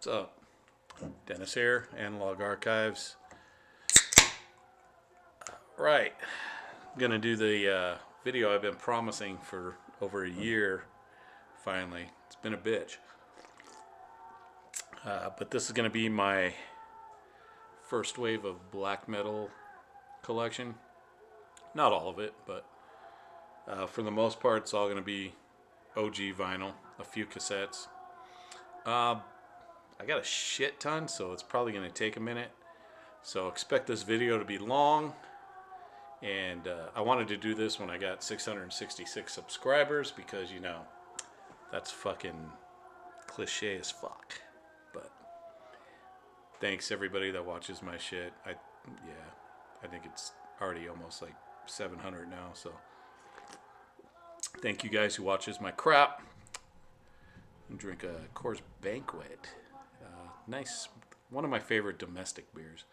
What's up? Dennis here, Analog Archives. Right, I'm gonna do the video I've been promising for over a year. Finally, it's been a bitch. But this is gonna be my first wave of black metal collection. Not all of it, but for the most part, it's all gonna be OG vinyl, a few cassettes. I got a shit ton, so it's probably going to take a minute. So expect this video to be long. And I wanted to do this when I got 666 subscribers because, you know, that's fucking cliche as fuck. But thanks everybody that watches my shit. I think it's already almost like 700 now. So thank you guys who watches my crap. And drink a Coors Banquet. Nice, one of my favorite domestic beers.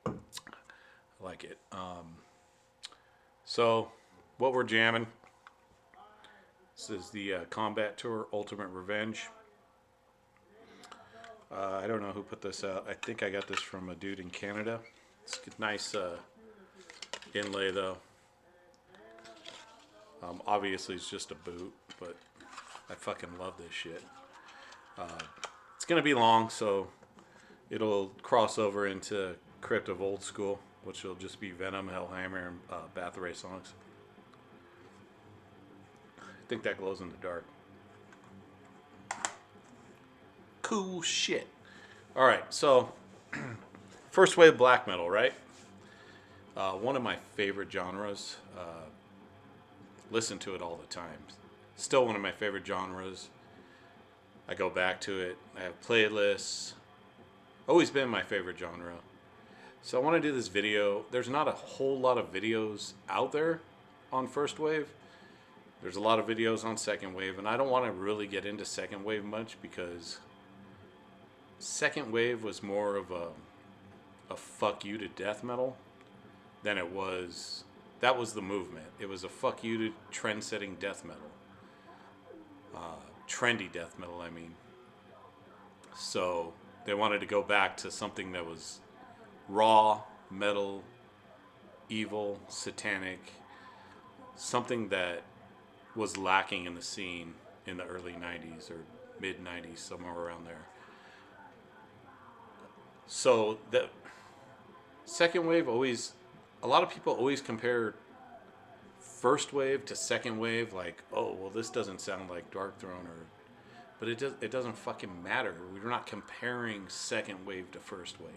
I like it. So, what we're jamming. This is the Combat Tour Ultimate Revenge. I don't know who put this out. I think I got this from a dude in Canada. It's a nice inlay though. Obviously, it's just a boot, but I fucking love this shit. It's going to be long, so it'll cross over into Crypt of Old School, which will just be Venom, Hellhammer, and Bathory songs. I think that glows in the dark. Cool shit. Alright, so first wave black metal, right? One of my favorite genres. Listen to it all the time. Still one of my favorite genres. I go back to it. I have playlists. Always been my favorite genre. So I want to do this video. There's not a whole lot of videos out there on first wave. There's a lot of videos on second wave, and I don't want to really get into second wave much because second wave was more of a fuck you to death metal than it was. That was the movement. It was a fuck you to trend-setting death metal. Trendy death metal, I mean. So they wanted to go back to something that was raw, metal, evil, satanic, something that was lacking in the scene in the early 90s or mid 90s, somewhere around there. So the second wave always, a lot of people always compare first wave to second wave, like, oh, well, this doesn't sound like Darkthrone, but it doesn't fucking matter. We're not comparing second wave to first wave.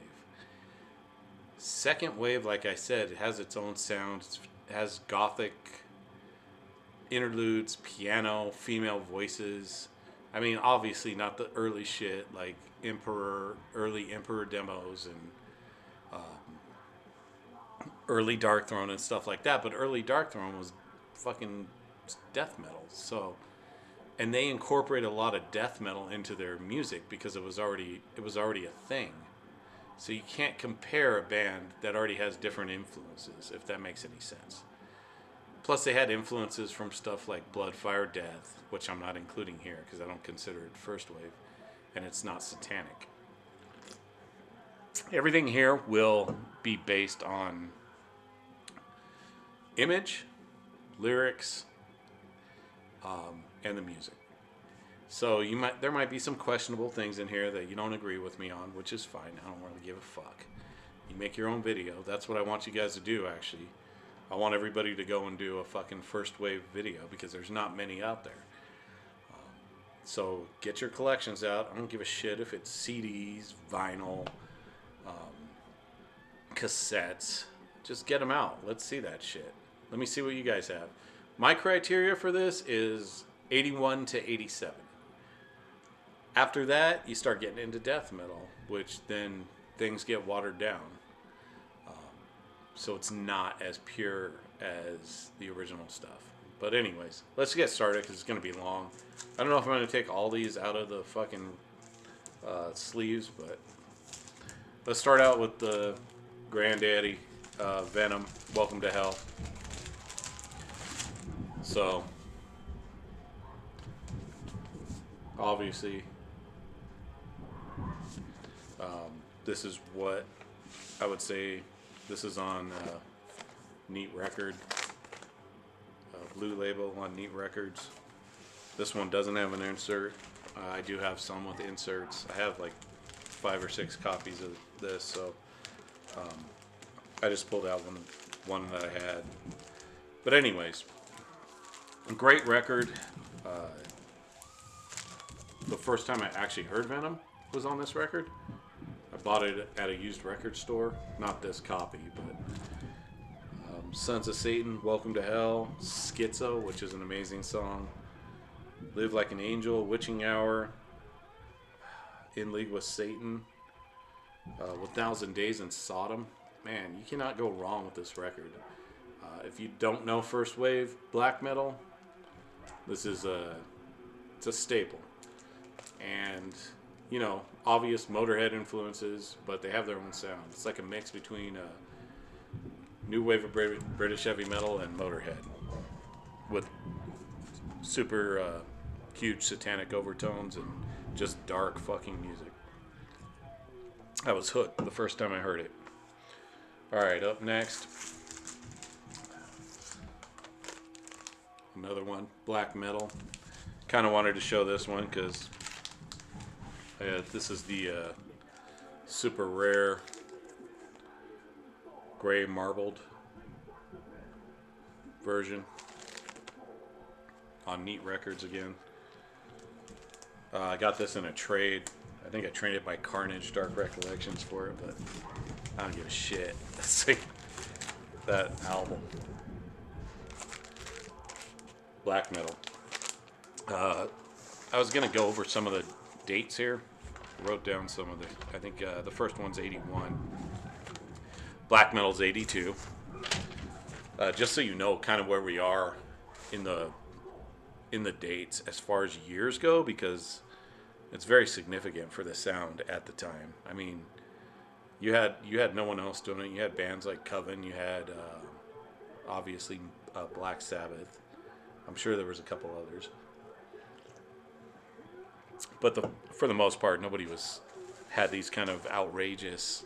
Second wave, like I said, it has its own sound. It has gothic interludes, piano, female voices. I mean, obviously not the early shit like early Emperor demos and early Darkthrone and stuff like that, but early Darkthrone was fucking death metal. So, and they incorporate a lot of death metal into their music because it was already a thing. So you can't compare a band that already has different influences, if that makes any sense. Plus they had influences from stuff like Blood, Fire, Death, which I'm not including here because I don't consider it first wave, and it's not satanic. Everything here will be based on image, lyrics, and the music. So there might be some questionable things in here that you don't agree with me on, which is fine. I don't really give a fuck. You make your own video. That's what I want you guys to do, actually. I want everybody to go and do a fucking first wave video because there's not many out there. So get your collections out. I don't give a shit if it's CDs, vinyl, cassettes. Just get them out. Let's see that shit. Let me see what you guys have. My criteria for this is 81 to 87. After that, you start getting into death metal, which then things get watered down. So it's not as pure as the original stuff. But anyways, let's get started because it's going to be long. I don't know if I'm going to take all these out of the fucking sleeves, but let's start out with the granddaddy, Venom, Welcome to Hell. So, obviously, This is what I would say. This is on Neat Record, blue label on Neat Records. This one doesn't have an insert. I do have some with inserts. I have like 5 or 6 copies of this, so I just pulled out one that I had. But anyways, great record. The first time I actually heard Venom was on this record. I bought it at a used record store. Not this copy, but Sons of Satan, Welcome to Hell, Schizo, which is an amazing song, Live Like an Angel, Witching Hour, In League with Satan, 1,000 Days in Sodom. Man, you cannot go wrong with this record. If you don't know first wave black metal, this is it's a staple. And, you know, obvious Motorhead influences, but they have their own sound. It's like a mix between new wave of British heavy metal and Motorhead, with super huge satanic overtones and just dark fucking music. I was hooked the first time I heard it. Alright, up next, another one, black metal. Kind of wanted to show this one because this is the super rare gray marbled version on Neat Records again. I got this in a trade. I think I traded my Carnage Dark Recollections for it, but I don't give a shit. That album. Black metal. I was going to go over some of the dates here. I wrote down some of the, I think the first one's 81. Black metal's 82. Just so you know kind of where we are in the dates as far as years go, because it's very significant for the sound at the time. I mean, you had no one else doing it. You had bands like Coven. You had obviously Black Sabbath. I'm sure there was a couple others, but for the most part, nobody had these kind of outrageous,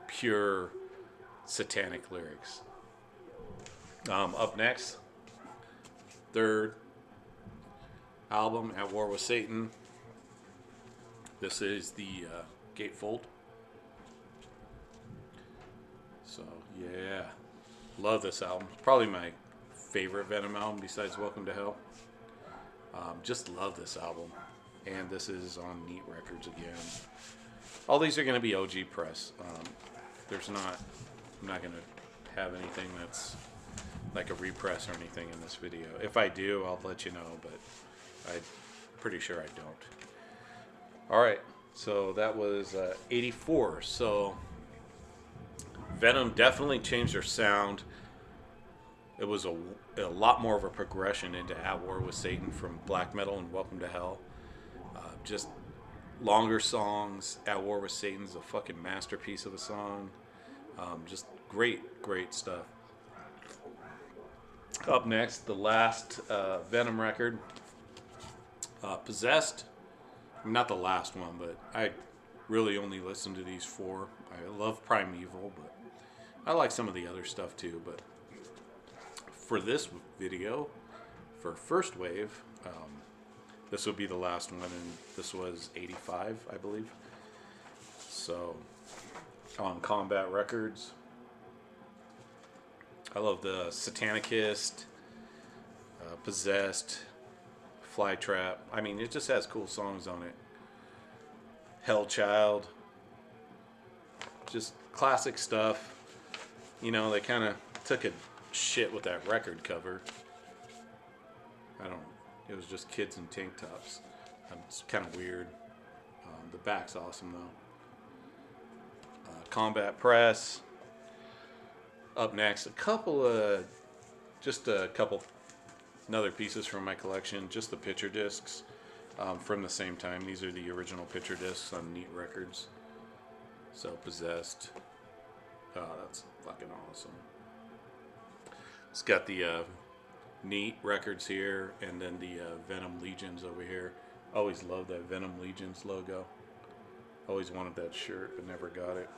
pure, satanic lyrics. Up next, third album, At War with Satan. This is the Gatefold. So yeah, love this album. Probably my favorite Venom album besides Welcome to Hell. Just love this album. And this is on Neat Records again. All these are going to be OG press. I'm not going to have anything that's like a repress or anything in this video. If I do, I'll let you know, but I'm pretty sure I don't. Alright, so that was 84. So Venom definitely changed their sound. It was a lot more of a progression into At War with Satan from black metal and Welcome to Hell. Just longer songs. At War with Satan's a fucking masterpiece of a song. Just great stuff. Up next, the last Venom record, Possessed. Not the last one, but I really only listened to these 4. I love Primeval, but I like some of the other stuff too. But for this video, for First Wave, this would be the last one, and this was 85, I believe. So, on Combat Records. I love the Satanicist, Possessed, Flytrap. I mean, it just has cool songs on it. Hellchild. Just classic stuff. You know, they kind of took a shit with that record cover. It was just kids in tank tops. It's kind of weird. The back's awesome, though. Combat Press. Up next, another pieces from my collection, just the picture discs from the same time. These are the original picture discs on Neat Records. So Possessed. Oh, that's fucking awesome. It's got the Neat Records here, and then the Venom Legions over here. Always love that Venom Legions logo. Always wanted that shirt, but never got it.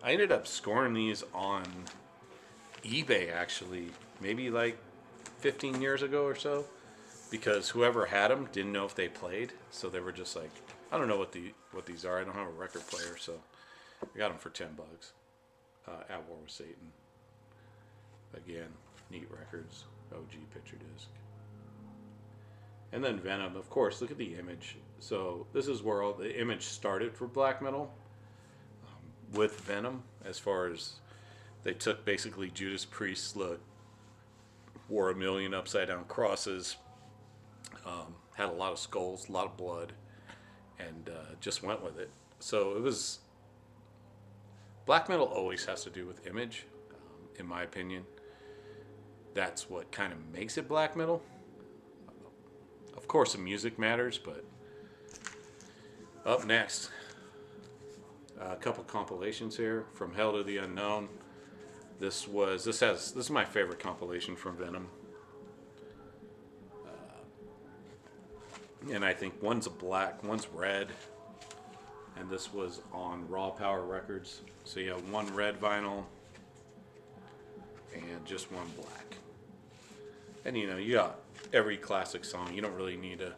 I ended up scoring these on eBay actually, maybe like 15 years ago or so, because whoever had them didn't know if they played, so they were just like, I don't know what these are. I don't have a record player, so I got them for $10. At War with Satan. Again, neat records, OG picture disc. And then Venom, of course. Look at the image. So this is where all the image started for black metal, with Venom, as far as they took basically Judas Priest's look, wore a million upside down crosses, had a lot of skulls, a lot of blood, and just went with it. So it was, black metal always has to do with image, in my opinion. That's what kind of makes it black metal. Of course, the music matters, but up next, a couple compilations here. From Hell to the Unknown. This is my favorite compilation from Venom. And I think one's black, one's red. And this was on Raw Power Records. So you have one red vinyl and just one black. And you got every classic song. You don't really need to,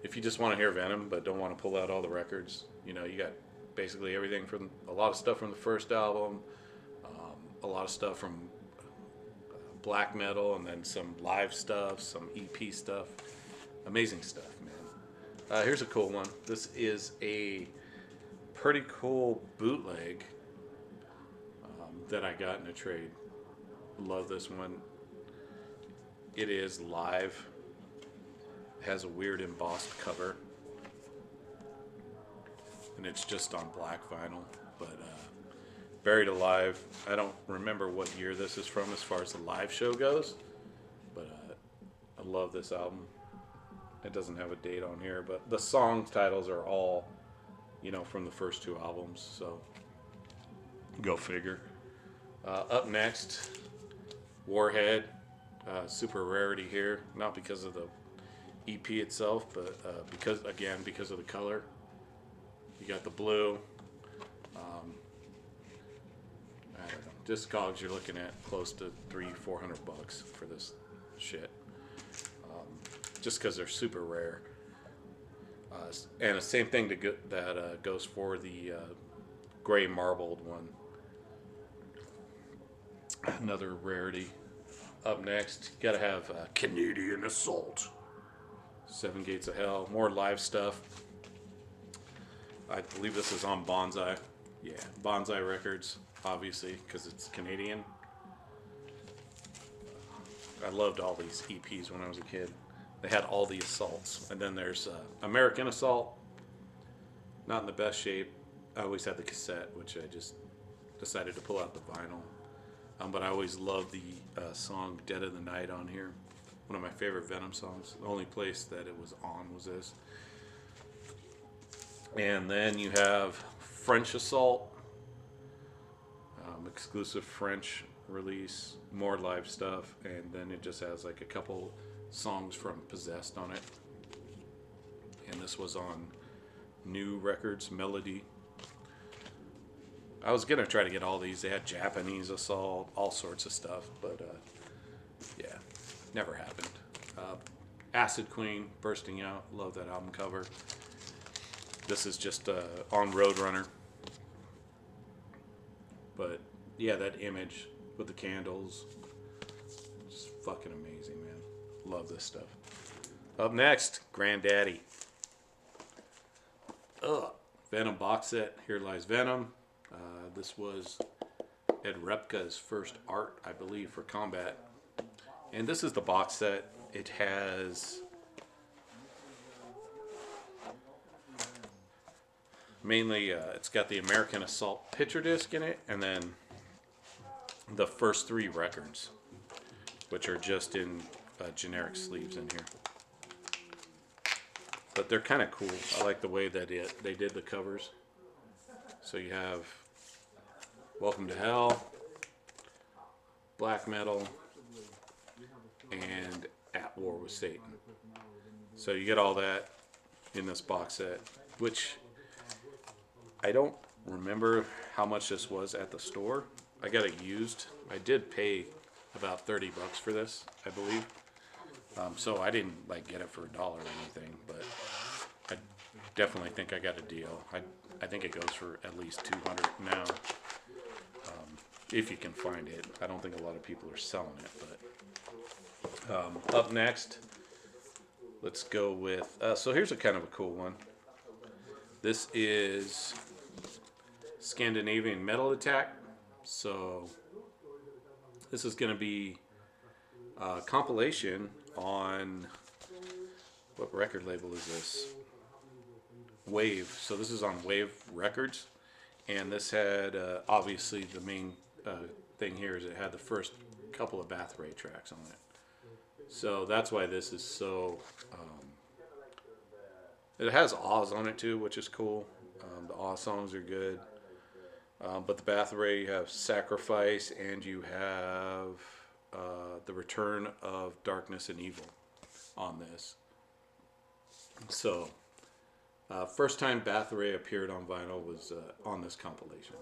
if you just want to hear Venom but don't want to pull out all the records, you got basically everything from, a lot of stuff from the first album, a lot of stuff from black metal, and then some live stuff, some EP stuff. Amazing stuff, man. Here's a cool one. This is a pretty cool bootleg that I got in a trade. Love this one. It is live. It has a weird embossed cover. And it's just on black vinyl. But Buried Alive, I don't remember what year this is from as far as the live show goes. But I love this album. It doesn't have a date on here, but the song titles are all, from the first two albums. So go figure. Up next, Warhead. Super rarity here, not because of the EP itself, but because of the color. You got the blue. I don't know. Discogs, you're looking at close to $300-400 for this shit, just because they're super rare. And the same thing that goes for the gray marbled one. Another rarity. Up next, you gotta have Canadian Assault. Seven Gates of Hell. More live stuff. I believe this is on Bonsai. Yeah, Bonsai Records, obviously, because it's Canadian. I loved all these EPs when I was a kid. They had all the assaults. And then there's American Assault. Not in the best shape. I always had the cassette, which I just decided to pull out the vinyl. But I always loved the song Dead of the Night on here. One of my favorite Venom songs. The only place that it was on was this. And then you have French Assault. Exclusive French release. More live stuff. And then it just has like a couple songs from Possessed on it. And this was on New Records, Melody. I was going to try to get all these. They had Japanese Assault, all sorts of stuff. But, yeah, never happened. Acid Queen, Bursting Out. Love that album cover. This is just on Roadrunner. But, yeah, that image with the candles. Just fucking amazing, man. Love this stuff. Up next, Granddaddy. Venom box set. Here Lies Venom. This was Ed Repka's first art, I believe, for Combat. And this is the box set. It has mainly, it's got the American Assault picture disc in it, and then the first three records, which are just in generic sleeves in here. But they're kind of cool. I like the way that they did the covers. So you have Welcome to Hell, Black Metal, and At War with Satan. So you get all that. in this box set, which I don't remember how much this was at the store. I got it used. I did pay about $30 for this, I believe. So I didn't like get it for $1 or anything, but I definitely think I got a deal. I think it goes for at least $200 now, if you can find it. I don't think a lot of people are selling it, but up next, let's go with. So here's a kind of a cool one. This is Scandinavian Metal Attack. So this is going to be a compilation on, what record label is this? Wave. So this is on Wave Records, and this had obviously the main thing here is it had the first couple of Bath Ray tracks on it. So that's why this is so. It has Oz on it too, which is cool. The Oz songs are good. But the Bath Ray, you have Sacrifice, and you have The Return of Darkness and Evil on this. So, first time Bath Ray appeared on vinyl was on this compilation.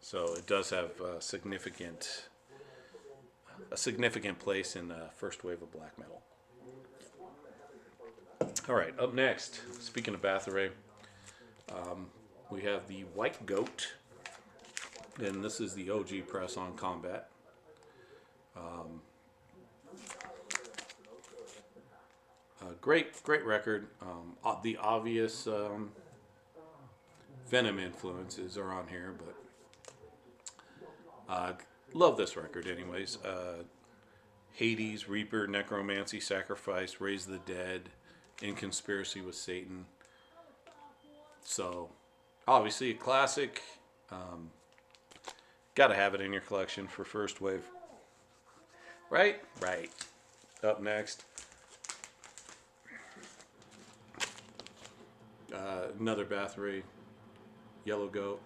So it does have a significant place in the first wave of black metal. All right, up next, speaking of Bath Ray, we have the White Goat, and this is the OG press on Combat. Great record. The obvious Venom influences are on here, but love this record anyways. Hades, Reaper, Necromancy, Sacrifice, Raise the Dead, In Conspiracy with Satan. So, obviously a classic. Gotta have it in your collection for first wave. Right? Right. Up next, another Bath Ray, Yellow Goat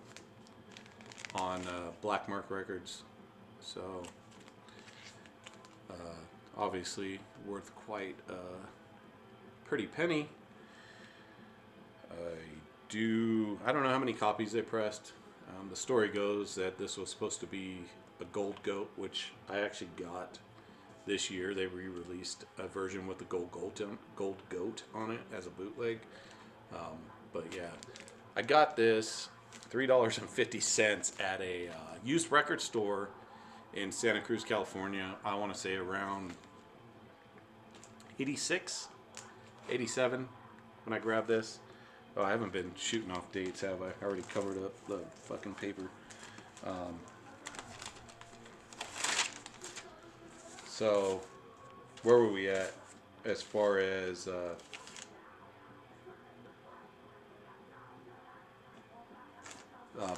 on Black Mark Records. So, obviously worth quite a pretty penny. I don't know how many copies they pressed. The story goes that this was supposed to be a gold goat, which I actually got this year. They re-released a version with the gold goat on it as a bootleg. But yeah, I got this $3.50 at a used record store in Santa Cruz, California. I want to say around 86, 87 when I grabbed this. Oh, I haven't been shooting off dates, have I? I already covered up the fucking paper. So, where were we at as far as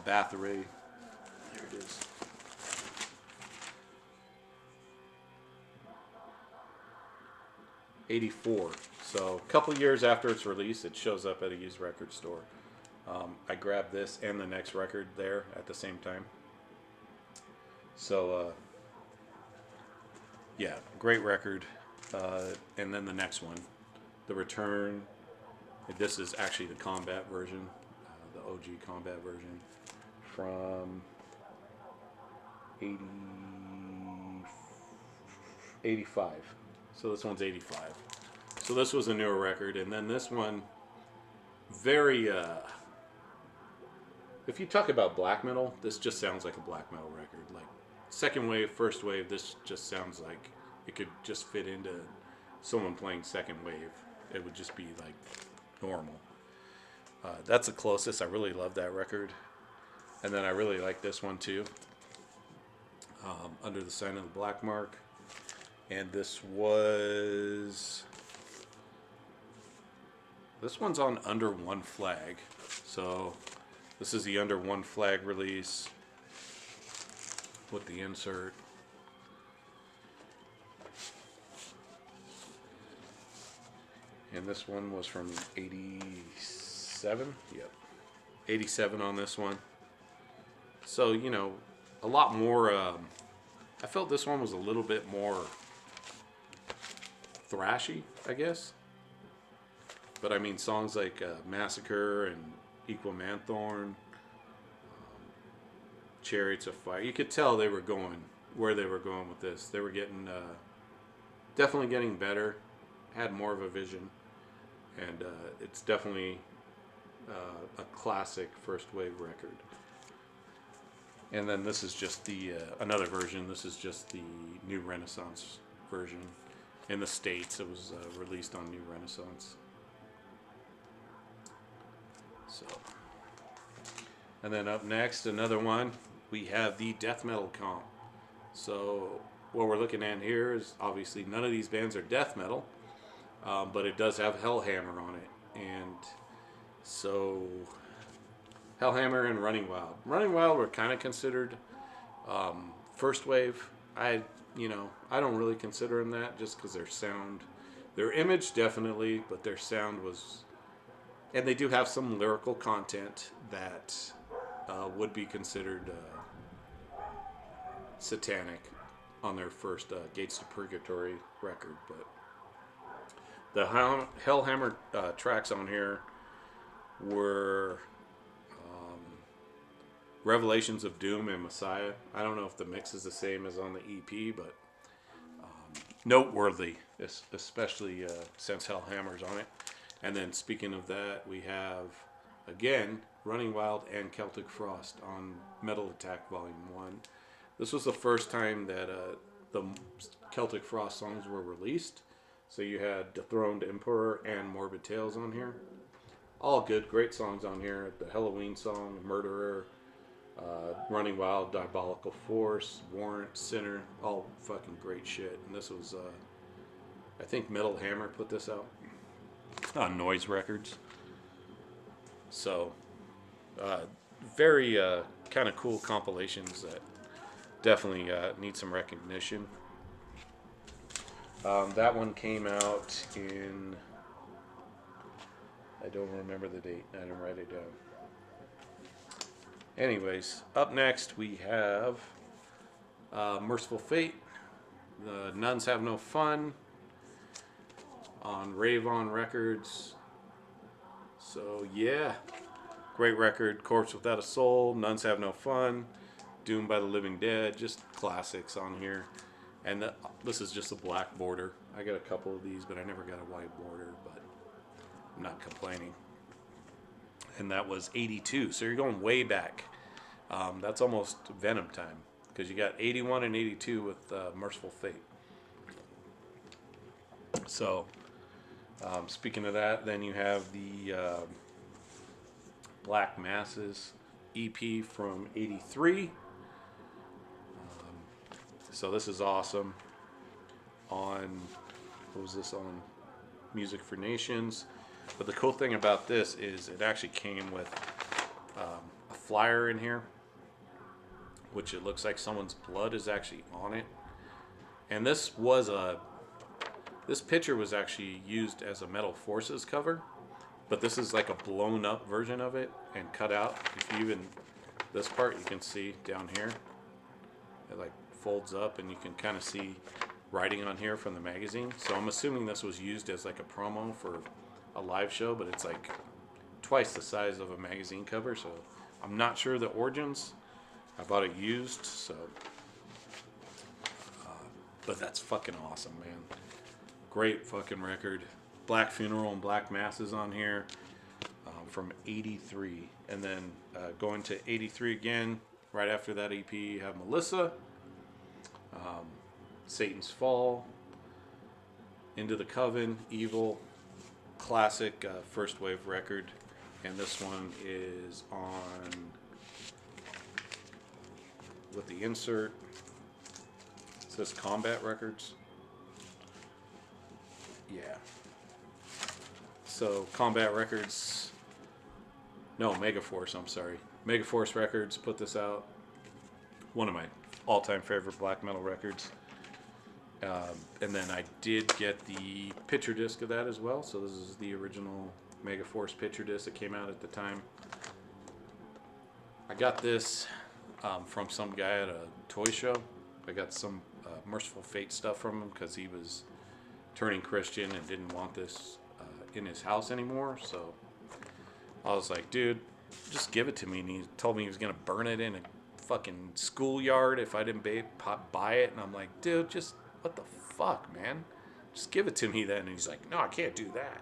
Bath Ray? There it is. '84. So a couple years after its release, it shows up at a used record store. I grabbed this and the next record there at the same time. So, yeah, great record. And then the next one, The Return. This is actually the combat version, the OG combat version from 85. So this one's 85. So this was a newer record, and then this one, very, if you talk about black metal, this just sounds like a black metal record. Like, second wave, first wave, this just sounds like it could just fit into someone playing second wave. It would just be, like, normal. That's the closest. I really love that record. And then I really like this one, too. Under the Sign of the Black Mark. And this one's on Under One Flag. So this is the Under One Flag release with the insert. And this one was from 87. Yep. 87 on this one. So, you know, a lot more, I felt this one was a little bit more thrashy, I guess. But I mean, songs like Massacre and Equal Manthorn, Chariots of Fire. You could tell they were going where they were going with this. They were getting definitely getting better, had more of a vision, and it's definitely a classic first wave record. And then this is just the another version. This is just the New Renaissance version. In the States, it was released on New Renaissance. So, and then up next, another one. We have the death metal comp. So what we're looking at here is obviously none of these bands are death metal, but it does have Hellhammer on it, and so Hellhammer and Running Wild. Running Wild were kind of considered first wave. I don't really consider them that just because their sound, their image definitely, but their sound was, and they do have some lyrical content that would be considered satanic on their first Gates to Purgatory record. But the Hellhammer tracks on here were Revelations of Doom and Messiah. I don't know if the mix is the same as on the EP, but noteworthy, especially since Hellhammer's on it. And then speaking of that, we have, again, Running Wild and Celtic Frost on Metal Attack Volume 1. This was the first time that the Celtic Frost songs were released. So you had Dethroned Emperor and Morbid Tales on here. All good, great songs on here. The Halloween song, Murderer, Running Wild, Diabolical Force, Warrant, Sinner, all fucking great shit. And this was, I think Metal Hammer put this out on Noise Records. So, very kind of cool compilations that definitely need some recognition. That one came out in, I don't remember the date. I didn't write it down. Anyways, up next we have Merciful Fate, The Nuns Have No Fun, on Rave On Records. So yeah, great record. Corpse Without a Soul, Nuns Have No Fun, Doomed by the Living Dead, just classics on here. And this is just a black border. I got a couple of these, but I never got a white border, but I'm not complaining. And that was 82, so you're going way back. That's almost Venom time, because you got 81 and 82 with Merciful Fate. So, speaking of that, then you have the Black Masses EP from 83. So this is awesome. On, what was this on? Music for Nations. But the cool thing about this is it actually came with a flyer in here, which it looks like someone's blood is actually on it. And this picture was actually used as a Metal Forces cover, but this is like a blown up version of it and cut out. If you even, this part you can see down here, it like folds up and you can kind of see writing on here from the magazine. So I'm assuming this was used as like a promo for a live show, but it's like twice the size of a magazine cover, so I'm not sure the origins. I bought it used, so but that's fucking awesome, man. Great fucking record. Black Funeral and Black Masses on here from 83. And then going to 83 again, right after that EP, you have Melissa, Satan's Fall, Into the Coven, Evil, classic first wave record. And this one is on, with the insert, it says Combat Records. Yeah. So Combat Records, no, Megaforce, I'm sorry. Megaforce Records put this out. One of my all-time favorite black metal records. And then I did get the picture disc of that as well. So this is the original Megaforce picture disc that came out at the time. I got this from some guy at a toy show. I got some Merciful Fate stuff from him because he was turning Christian and didn't want this in his house anymore. So I was like, dude, just give it to me. And he told me he was going to burn it in a fucking schoolyard if I didn't buy it. And I'm like, dude, just what the fuck, man? Just give it to me then. And he's like, no, I can't do that.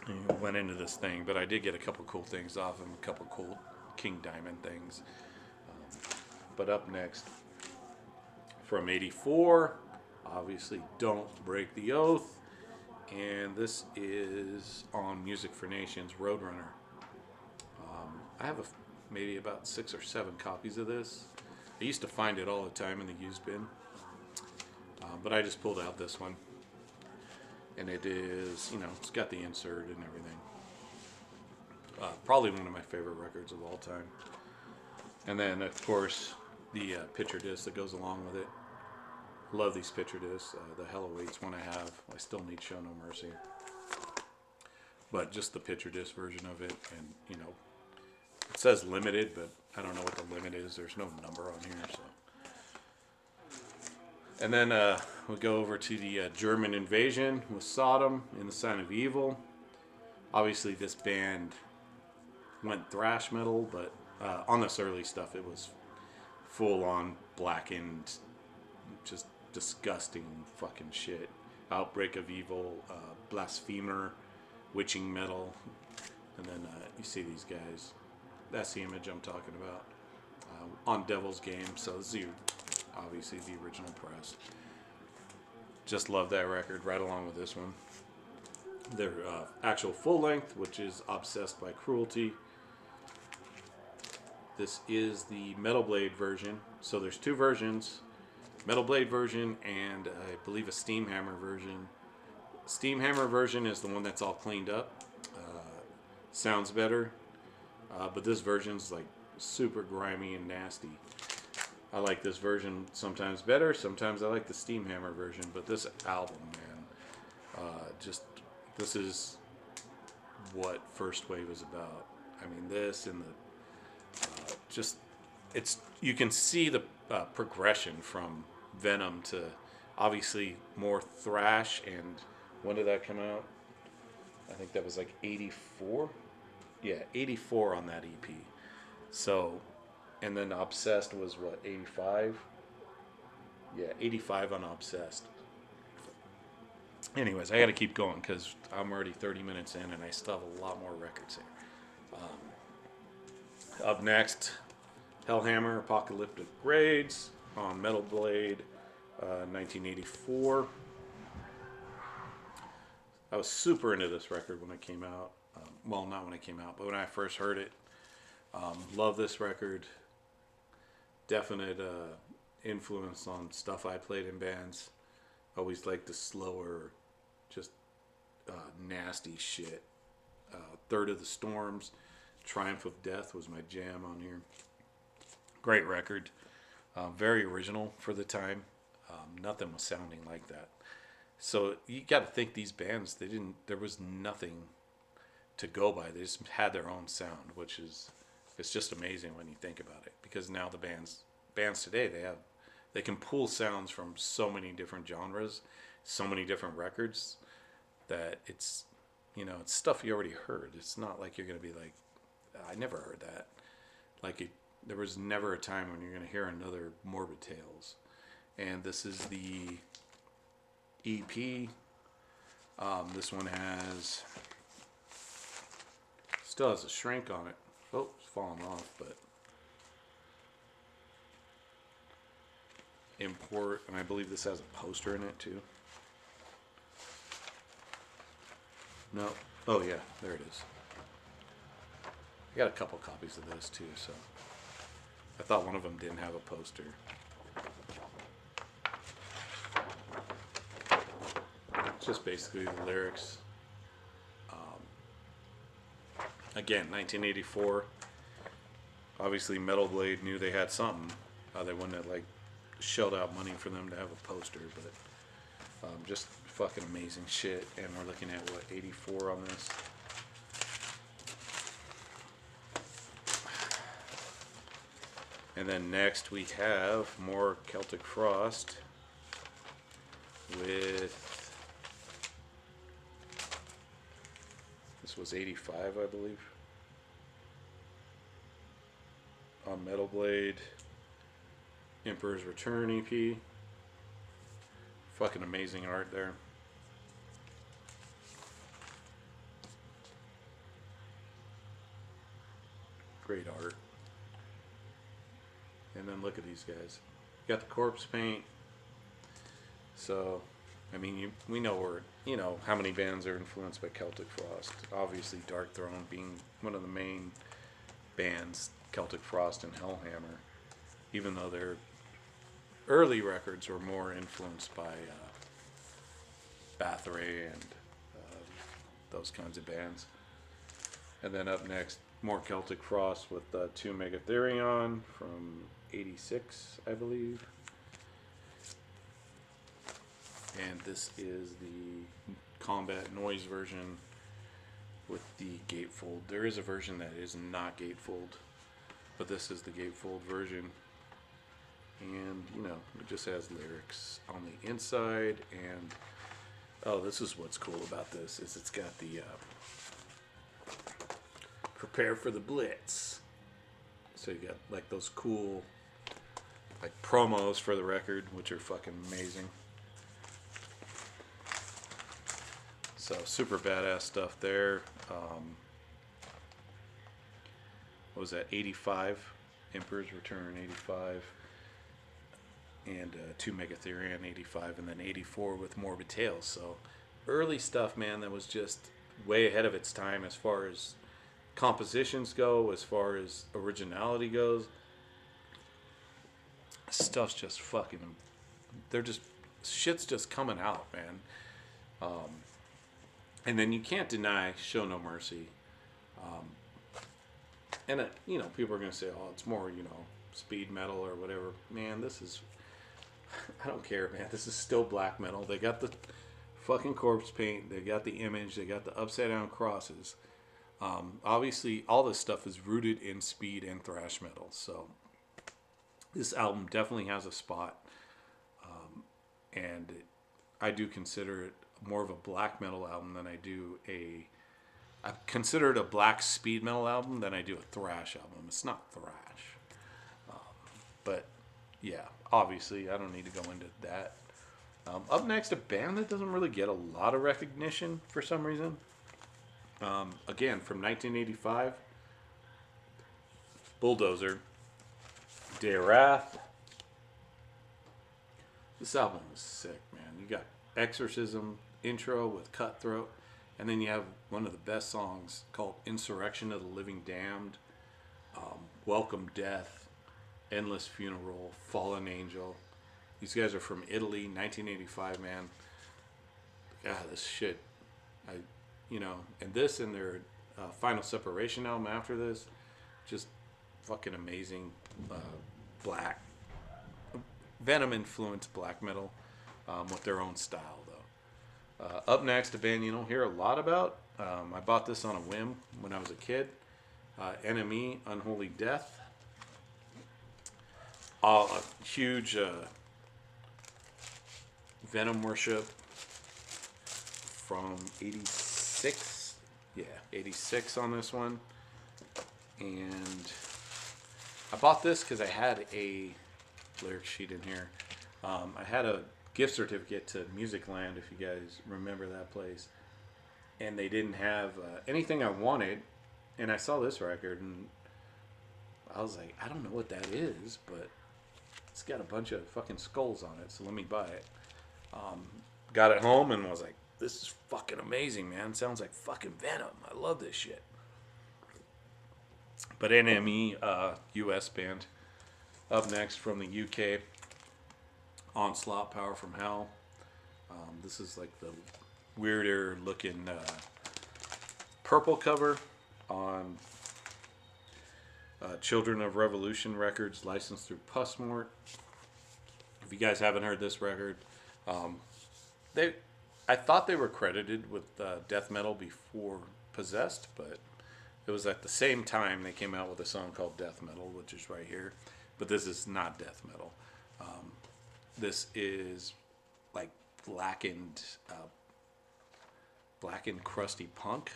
And he went into this thing, but I did get a couple cool things off him, a couple cool King Diamond things. But up next, from 84, obviously Don't Break the Oath. And this is on Music for Nations, Roadrunner. I have maybe about 6 or 7 copies of this. I used to find it all the time in the used bin. But I just pulled out this one. And it is, it's got the insert and everything. Probably one of my favorite records of all time. And then, of course, the picture disc that goes along with it. Love these picture discs. The Hell Awaits one I have. I still need Show No Mercy. But just the picture disc version of it. And, it says limited, but I don't know what the limit is. There's no number on here, so. And then we'll go over to the German Invasion with Sodom in the Sign of Evil. Obviously, this band went thrash metal, but on this early stuff, it was full-on blackened, just disgusting fucking shit. Outbreak of Evil, Blasphemer, Witching Metal, and then you see these guys. That's the image I'm talking about. On Devil's Game, so this is obviously the original press. Just love that record, right along with this one. Their actual full length, which is Obsessed by Cruelty. This is the Metal Blade version. So there's 2 versions. Metal Blade version and I believe a Steamhammer version. Steamhammer version is the one that's all cleaned up. Sounds better. But this version's like super grimy and nasty. I like this version sometimes better. Sometimes I like the Steamhammer version. But this album, man, this is what First Wave is about. I mean, this and the you can see the progression from Venom to obviously more thrash. And when did that come out? I think that was like 84. Yeah, 84 on that EP. So, and then Obsessed was what, 85? Yeah, 85 on Obsessed. Anyways, I got to keep going because I'm already 30 minutes in and I still have a lot more records here. Up next, Hellhammer, Apocalyptic Grades on Metal Blade, 1984. I was super into this record when it came out. Well, not when it came out, but when I first heard it. Love this record. Definite influence on stuff I played in bands. Always liked the slower, just nasty shit. Third of the Storms, Triumph of Death was my jam on here. Great record. Very original for the time. Nothing was sounding like that. So you got to think these bands, there was nothing to go by. They just had their own sound, which is, it's just amazing when you think about it. Because now the bands today, they can pull sounds from so many different genres, so many different records, that it's stuff you already heard. It's not like you're going to be like, I never heard that. There was never a time when you're going to hear another Morbid Tales. And this is the EP. This one still has a shrink on it. Oh, it's falling off, but import, and I believe this has a poster in it too. No. Oh yeah, there it is. I got a couple copies of this too, so I thought one of them didn't have a poster. It's just basically the lyrics. Again, 1984. Obviously, Metal Blade knew they had something. They wouldn't have shelled out money for them to have a poster, but just fucking amazing shit. And we're looking at 84 on this. And then next we have more Celtic Frost with This was 85, I believe. On Metal Blade. Emperor's Return EP. Fucking amazing art there. Great art. And then look at these guys. You got the corpse paint. So, I mean, we know how many bands are influenced by Celtic Frost. Obviously, Dark Throne being one of the main bands, Celtic Frost and Hellhammer. Even though their early records were more influenced by Bathory and those kinds of bands. And then up next, more Celtic Frost with 2 Megatherion from 86, I believe. And this is the combat noise version with the gatefold. There is a version that is not gatefold, but this is the gatefold version. And, it just has lyrics on the inside. And, oh, this is what's cool about this, is it's got the prepare for the Blitz. So you got, like, those cool, like, promos for the record, which are fucking amazing. So, super badass stuff there. What was that? 85. Emperor's Return, 85. And 2 Megatherion, 85. And then 84 with Morbid Tales. So, early stuff, man, that was just way ahead of its time as far as compositions go, as far as originality goes. Stuff's just fucking... shit's just coming out, man. And then you can't deny Show No Mercy. And, people are going to say, oh, it's more, speed metal or whatever. Man, this is... I don't care, man. This is still black metal. They got the fucking corpse paint. They got the image. They got the upside down crosses. Obviously, all this stuff is rooted in speed and thrash metal. So, this album definitely has a spot. And I do consider it more of a black metal album than I do I consider it a black speed metal album than I do a thrash album. It's not thrash. But, yeah, obviously, I don't need to go into that. Up next, a band that doesn't really get a lot of recognition for some reason. Again, from 1985, Bulldozer, Day of Wrath. This album was sick, man. You got Exorcism intro with Cutthroat, and then you have one of the best songs called Insurrection of the Living Damned, Welcome Death, Endless Funeral, Fallen Angel. These guys are from Italy, 1985, man. God, this shit. And this and their Final Separation album after this, just fucking amazing. Black. Venom influenced black metal with their own style, though. Up next, a band you don't hear a lot about. I bought this on a whim when I was a kid. NME, Unholy Death. A huge Venom worship from 86. Yeah, 86 on this one. And I bought this because I had a lyric sheet in here. I had a gift certificate to Musicland, if you guys remember that place. And they didn't have anything I wanted. And I saw this record and I was like, I don't know what that is, but it's got a bunch of fucking skulls on it, so let me buy it. Got it home and was like, this is fucking amazing, man. Sounds like fucking Venom. I love this shit. But NME, US band. Up next from the UK, Onslaught, Power from Hell. This is like the weirder looking purple cover on Children of Revolution Records, licensed through Pussmort. If you guys haven't heard this record, I thought they were credited with death metal before Possessed, but it was at the same time they came out with a song called Death Metal, which is right here. But this is not death metal. This is like blackened crusty punk.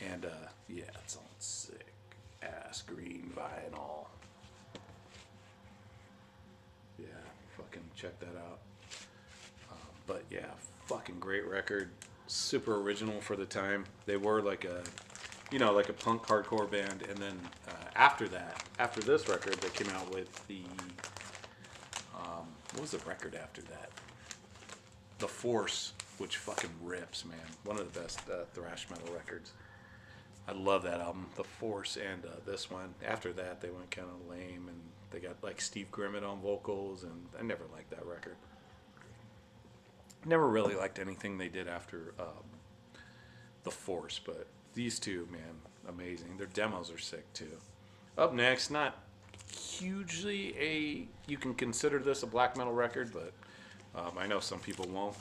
And yeah, it's on sick ass green vinyl. Yeah, fucking check that out. But yeah, fucking great record. Super original for the time. They were like a, like a punk hardcore band. And then after this record, they came out with the, what was the record after that? The Force, which fucking rips, man. One of the best thrash metal records. I love that album, The Force, and this one. After that, they went kind of lame, and they got like Steve Grimmett on vocals, and I never liked that record. Never really liked anything they did after The Force, but these two, man, amazing. Their demos are sick too. Up next, not hugely you can consider this a black metal record, but I know some people won't,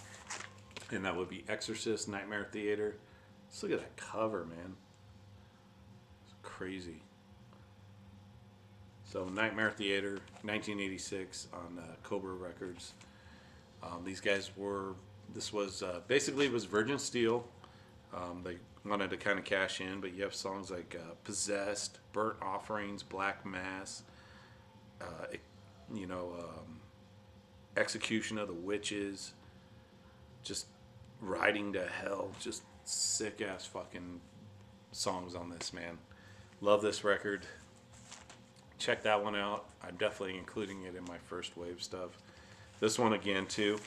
and that would be Exorcist, Nightmare Theater. Just look at that cover, man. It's crazy. So Nightmare Theater, 1986 on Cobra Records. These guys basically it was Virgin Steel. They wanted to kind of cash in, but you have songs like Possessed, Burnt Offerings, Black Mass, Execution of the Witches, just Riding to Hell, just sick ass fucking songs on this, man. Love this record. Check that one out. I'm definitely including it in my first wave stuff. This one again too.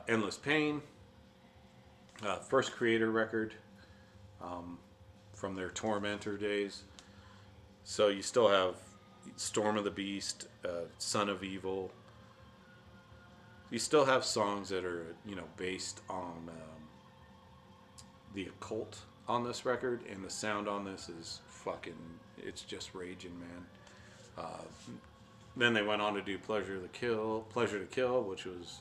Endless Pain. First Creator record from their Tormentor days. So you still have Storm of the Beast, Son of Evil. You still have songs that are, based on the occult on this record, and the sound on this is fucking, it's just raging, man. Then they went on to do Pleasure to Kill, which was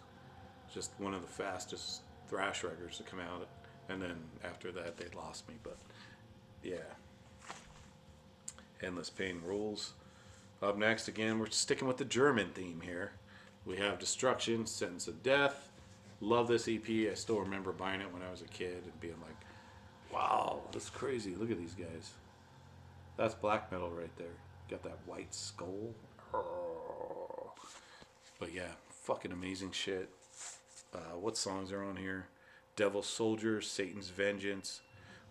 just one of the fastest thrash records to come out. And then after that, they lost me. But yeah, Endless Pain rules. Up next, again, we're sticking with the German theme here. We have Destruction, Sentence of Death. Love this EP. I still remember buying it when I was a kid and being like, wow, that's crazy. Look at these guys. That's black metal right there. Got that white skull. But yeah, fucking amazing shit. What songs are on here? Devil Soldier, Satan's Vengeance,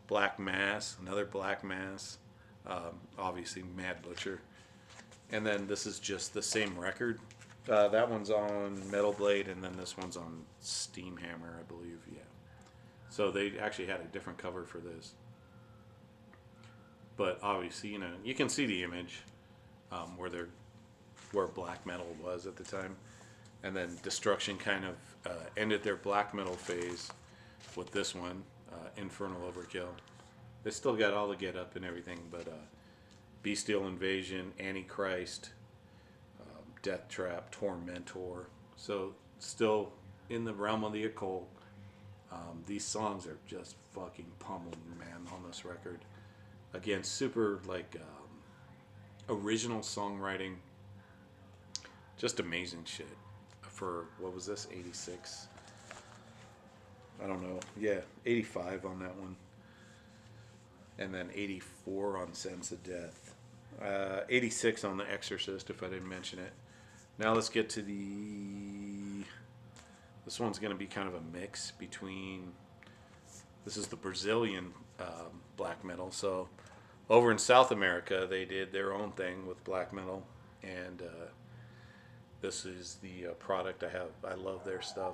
Black Mass, another Black Mass, obviously Mad Butcher. And then this is just the same record. That one's on Metal Blade, and then this one's on Steamhammer, I believe. Yeah. So they actually had a different cover for this. But obviously, you can see the image where black metal was at the time. And then Destruction kind of ended their black metal phase with this one, Infernal Overkill. They still got all the get up and everything, but Bestial Invasion, Antichrist, Death Trap, Tormentor. So still in the realm of the occult. These songs are just fucking pummeling, man, on this record. Again, super original songwriting. Just amazing shit. For, what was this, 86? I don't know. Yeah, 85 on that one. And then 84 on Sentence of Death. 86 on The Exorcist, if I didn't mention it. Now let's get to this one's going to be kind of a mix between, this is the Brazilian black metal. So over in South America, they did their own thing with black metal. And this is the product I have. I love their stuff.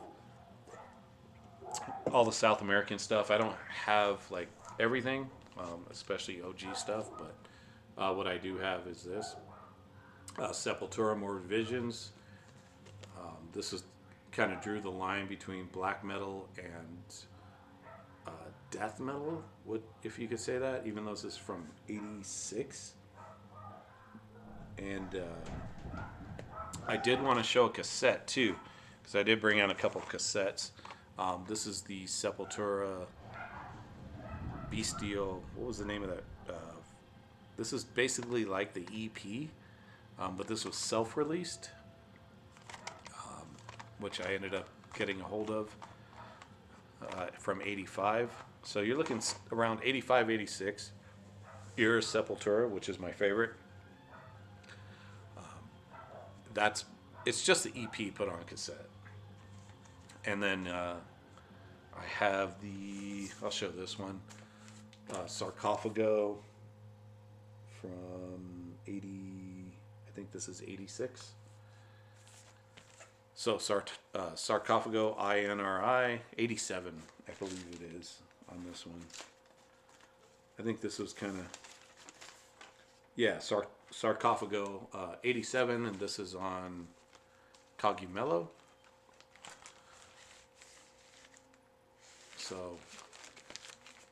All the South American stuff. I don't have like everything, especially OG stuff, but what I do have is this. Sepultura, More Visions. This is kind of drew the line between black metal and death metal, if you could say that, even though this is from 86. And I did want to show a cassette too, because I did bring out a couple cassettes. This is the Sepultura Bestial. What was the name of that? This is basically like the EP, but this was self-released, which I ended up getting a hold of. from 85. So you're looking around 85, 86. Here's Sepultura, which is my favorite. That's It's just the EP put on cassette. And then I have I'll show this one, Sarcophago from 80, I think this is 86. So Sarcophago, INRI, 87, I believe it is on this one. I think this was kind of, yeah, Sarcophago 87, and this is on Cogumelo. So,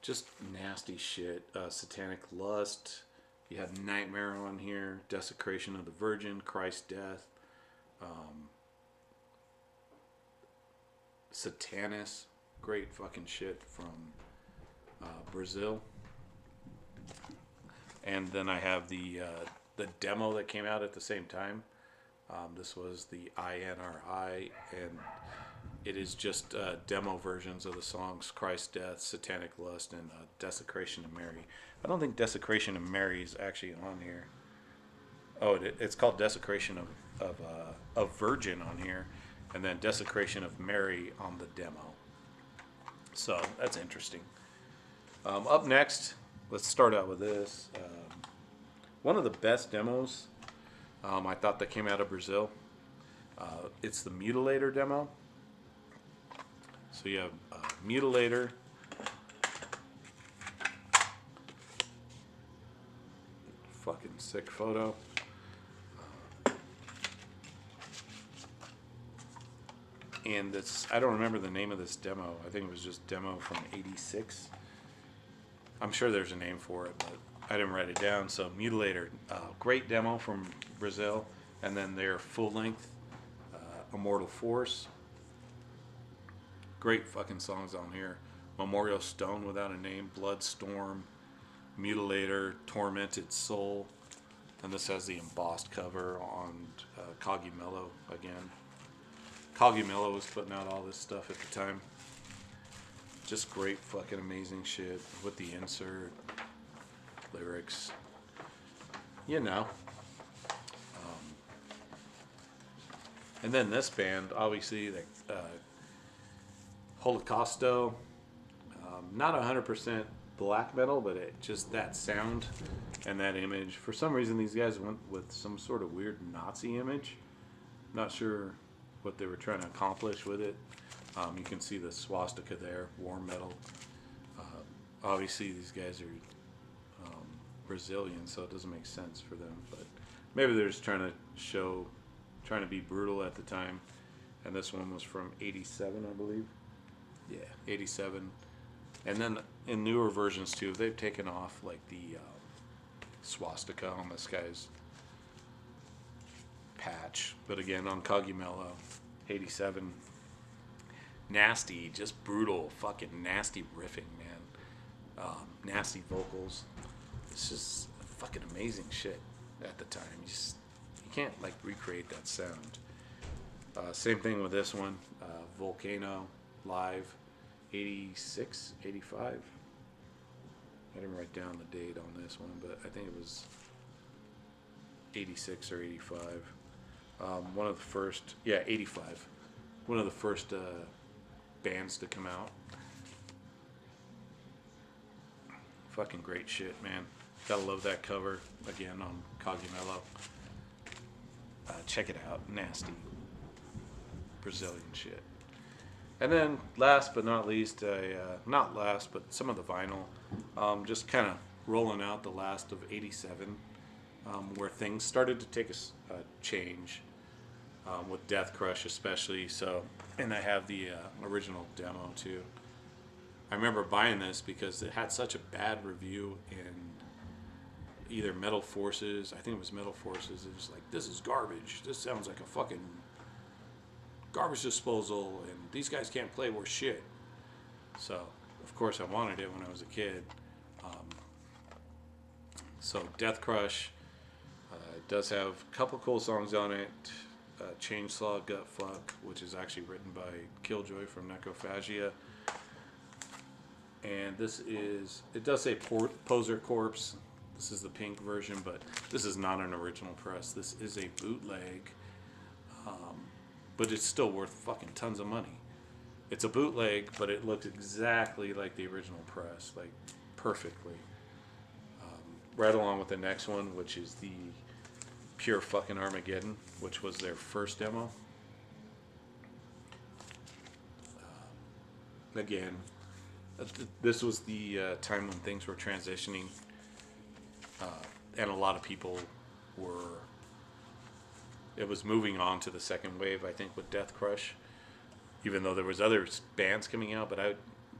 just nasty shit. Satanic Lust. You have Nightmare on here. Desecration of the Virgin. Christ's Death. Satanis. Great fucking shit from Brazil. And then I have the demo that came out at the same time. This was the INRI, and it is just demo versions of the songs Christ's Death, Satanic Lust, and Desecration of Mary. I don't think Desecration of Mary is actually on here. Oh, it's called Desecration of Virgin on here, and then Desecration of Mary on the demo. So that's interesting. Up next, let's start out with this. One of the best demos I thought that came out of Brazil. It's the Mutilator Demo. So you have Mutilator. Fucking sick photo. And this, I don't remember the name of this demo. I think it was just demo from 86. I'm sure there's a name for it, but I didn't write it down. So Mutilator, great demo from Brazil. And then their full length, Immortal Force. Great fucking songs on here. Memorial Stone Without a Name, Bloodstorm, Mutilator, Tormented Soul. And this has the embossed cover on Cogumelo again. Cogumelo was putting out all this stuff at the time. Just great fucking amazing shit with the insert, lyrics. You know. And then this band, obviously, Holocausto, not 100% black metal, but just that sound and that image. For some reason, these guys went with some sort of weird Nazi image. Not sure what they were trying to accomplish with it. You can see the swastika there, war metal. Obviously, these guys are Brazilian, so it doesn't make sense for them. But maybe they're just trying to be brutal at the time. And this one was from 87, I believe. Yeah, 87. And then in newer versions too, they've taken off like the swastika on this guy's patch. But again, on Cogumelo, 87. Nasty, just brutal, fucking nasty riffing, man. Nasty vocals. It's just fucking amazing shit at the time. You can't like recreate that sound. Same thing with this one, Volcano Live, 86, 85. I didn't write down the date on this one, but I think it was 86 or 85. One of the first, 85. One of the first bands to come out. Fucking great shit, man. Gotta love that cover. Again, on Cogumelo. Check it out. Nasty. Brazilian shit. And then, last but not least, not last, but some of the vinyl. Just kind of rolling out the last of 87, where things started to take a change, with Death Crush especially. So, and I have the original demo too. I remember buying this because it had such a bad review in either Metal Forces. I think it was Metal Forces. It was like, this is garbage. This sounds like a fucking garbage disposal, and these guys can't play worth shit. So, of course, I wanted it when I was a kid. So, Death Crush does have a couple cool songs on it. Chainsaw Gut Fuck, which is actually written by Killjoy from Necrophagia. And this is, it does say Poser Corpse. This is the pink version, but this is not an original press. This is a bootleg, but it's still worth fucking tons of money. It's a bootleg, but it looks exactly like the original press, like perfectly. Right along with the next one, which is the Pure Fucking Armageddon, which was their first demo. Again, this was the time when things were transitioning, and a lot of people were. It was moving on to the second wave, I think, with Death Crush. Even though there was other bands coming out, but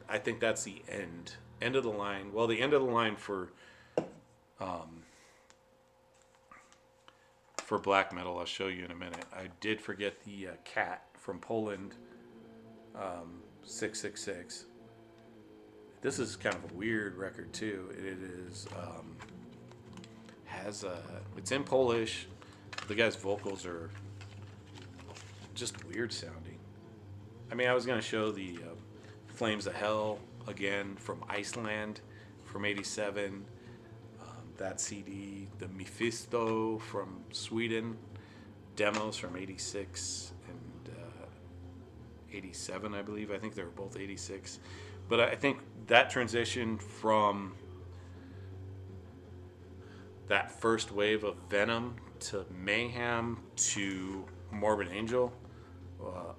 I think that's the end of the line. Well, the end of the line for black metal. I'll show you in a minute. I did forget the Cat from Poland, 666. This is kind of a weird record too. It is it's in Polish. The guy's vocals are just weird sounding. I mean, I was gonna show the Flames of Hell again from Iceland from '87. That CD, the Mephisto from Sweden, demos from '86 and '87, I believe. I think they were both '86. But I think that transition from that first wave of Venom to Mayhem to Morbid Angel,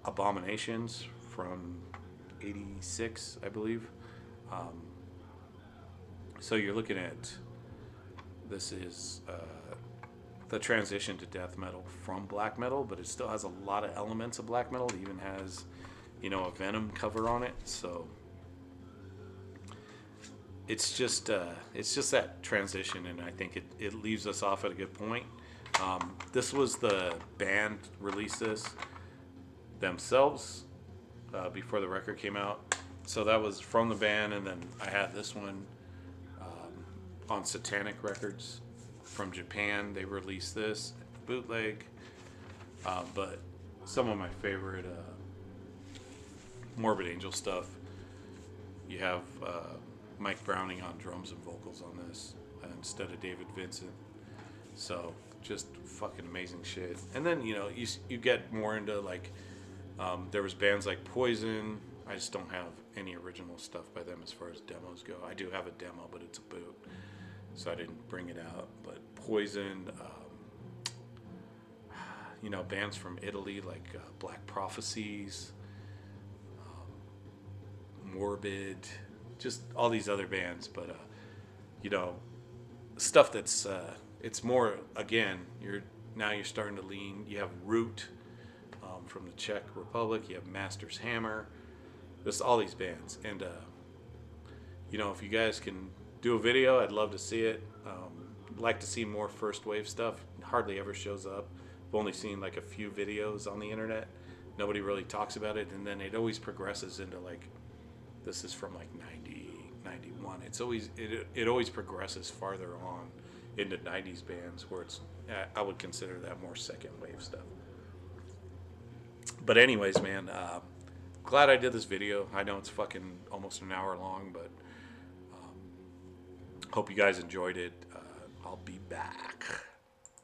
Abominations from '86, I believe. So you're looking at, this is the transition to death metal from black metal, but it still has a lot of elements of black metal. It even has, a Venom cover on it. So it's just that transition, and I think it leaves us off at a good point. This was the band released this themselves before the record came out. So that was from the band, and then I had this one on Satanic Records from Japan. They released this bootleg, but some of my favorite Morbid Angel stuff. You have Mike Browning on drums and vocals on this instead of David Vincent. So just fucking amazing shit. And then you get more into like there was bands like Poison. I just don't have any original stuff by them as far as demos go. I do have a demo, but it's a boot, so I didn't bring it out. But Poison, bands from Italy like Black Prophecies, Morbid, just all these other bands. But stuff that's it's more, again, you're starting to lean. You have Root from the Czech Republic. You have Master's Hammer. Just all these bands. And if you guys can do a video, I'd love to see it. I'd like to see more first wave stuff. It hardly ever shows up. I've only seen like a few videos on the internet. Nobody really talks about it, and then it always progresses into like, this is from like 90, 91. It's always it always progresses farther on into 90s bands where it's, I would consider that more second wave stuff. But anyways, man, glad I did this video. I know it's fucking almost an hour long, but hope you guys enjoyed it. I'll be back.